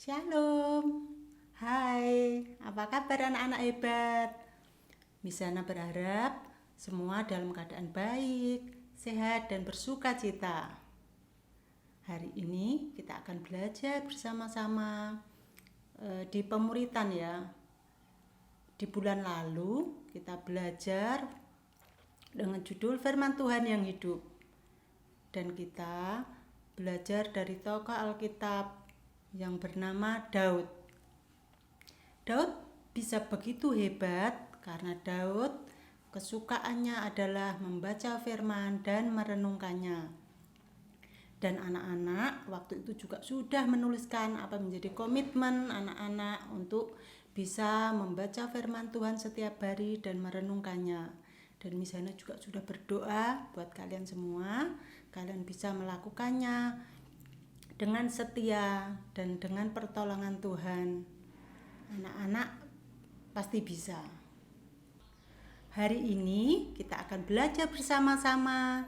Shalom. Hai, apa kabar anak-anak hebat? Misana berharap semua dalam keadaan baik, sehat, dan bersuka cita. Hari ini kita akan belajar bersama-sama di pemuritan ya. Di bulan lalu kita belajar dengan judul Firman Tuhan yang hidup. Dan kita belajar dari tokoh Alkitab yang bernama Daud. Daud bisa begitu hebat karena Daud kesukaannya adalah membaca firman dan merenungkannya. Dan anak-anak waktu itu juga sudah menuliskan apa menjadi komitmen anak-anak untuk bisa membaca firman Tuhan setiap hari dan merenungkannya. Dan misalnya juga sudah berdoa buat kalian semua, kalian bisa melakukannya dengan setia dan dengan pertolongan Tuhan. Anak-anak pasti bisa. Hari ini kita akan belajar bersama-sama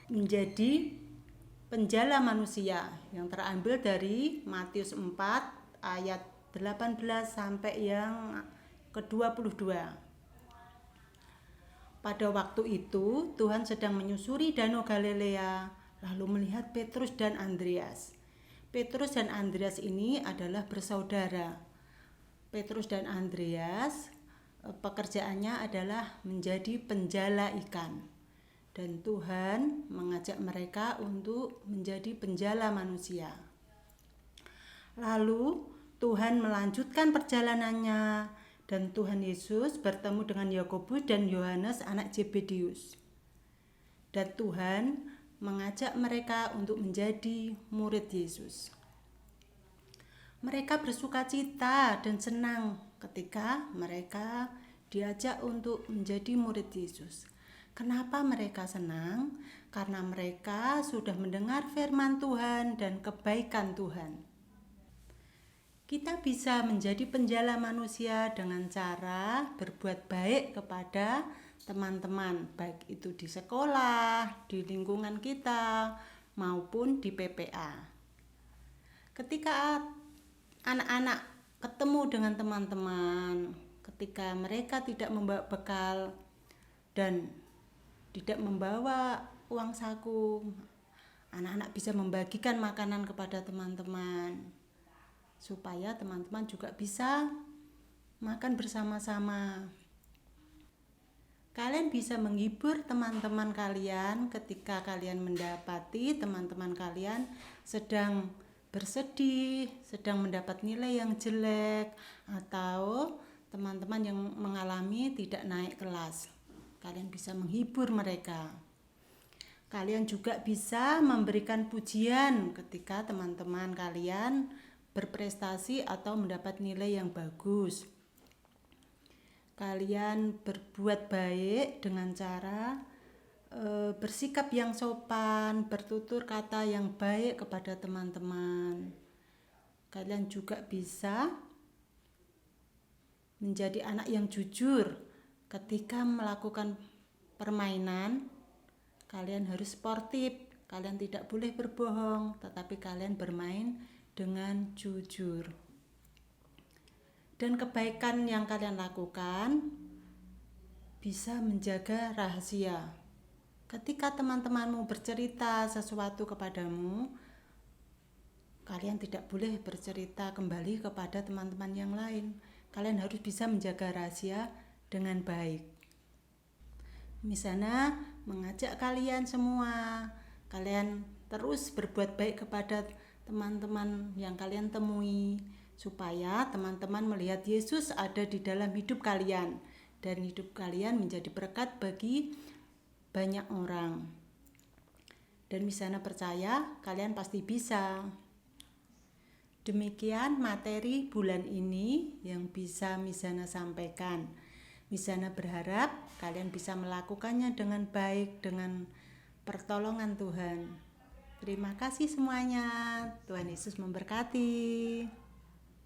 menjadi penjala manusia yang terambil dari Matius 4 ayat 18 sampai yang ke-22. Pada waktu itu Tuhan sedang menyusuri Danau Galilea, lalu melihat Petrus dan Andreas. Petrus dan Andreas ini adalah bersaudara. Petrus dan Andreas pekerjaannya adalah menjadi penjala ikan. Dan Tuhan mengajak mereka untuk menjadi penjala manusia. Lalu Tuhan melanjutkan perjalanannya dan Tuhan Yesus bertemu dengan Yakobus dan Yohanes anak Zebedius. Dan Tuhan mengajak mereka untuk menjadi murid Yesus. Mereka bersuka cita dan senang ketika mereka diajak untuk menjadi murid Yesus. Kenapa mereka senang? Karena mereka sudah mendengar firman Tuhan dan kebaikan Tuhan. Kita bisa menjadi penjala manusia dengan cara berbuat baik kepada teman-teman, baik itu di sekolah, di lingkungan kita, maupun di PPA. Ketika anak-anak ketemu dengan teman-teman, ketika mereka tidak membawa bekal dan tidak membawa uang saku, anak-anak bisa membagikan makanan kepada teman-teman, supaya teman-teman juga bisa makan bersama-sama. Kalian bisa menghibur teman-teman kalian ketika kalian mendapati teman-teman kalian sedang bersedih, sedang mendapat nilai yang jelek, atau teman-teman yang mengalami tidak naik kelas. Kalian bisa menghibur mereka. Kalian juga bisa memberikan pujian ketika teman-teman kalian berprestasi atau mendapat nilai yang bagus. Kalian berbuat baik dengan cara bersikap yang sopan, bertutur kata yang baik kepada teman-teman. Kalian juga bisa menjadi anak yang jujur ketika melakukan permainan. Kalian harus sportif, kalian tidak boleh berbohong, tetapi kalian bermain dengan jujur. Dan kebaikan yang kalian lakukan bisa menjaga rahasia. Ketika teman-temanmu bercerita sesuatu kepadamu, kalian tidak boleh bercerita kembali kepada teman-teman yang lain. Kalian harus bisa menjaga rahasia dengan baik. Misalnya mengajak kalian semua, kalian terus berbuat baik kepada teman-teman yang kalian temui, supaya teman-teman melihat Yesus ada di dalam hidup kalian dan hidup kalian menjadi berkat bagi banyak orang. Dan Misana percaya kalian pasti bisa. Demikian materi bulan ini yang bisa Misana sampaikan. Misana berharap kalian bisa melakukannya dengan baik, dengan pertolongan Tuhan. Terima kasih semuanya. Tuhan Yesus memberkati.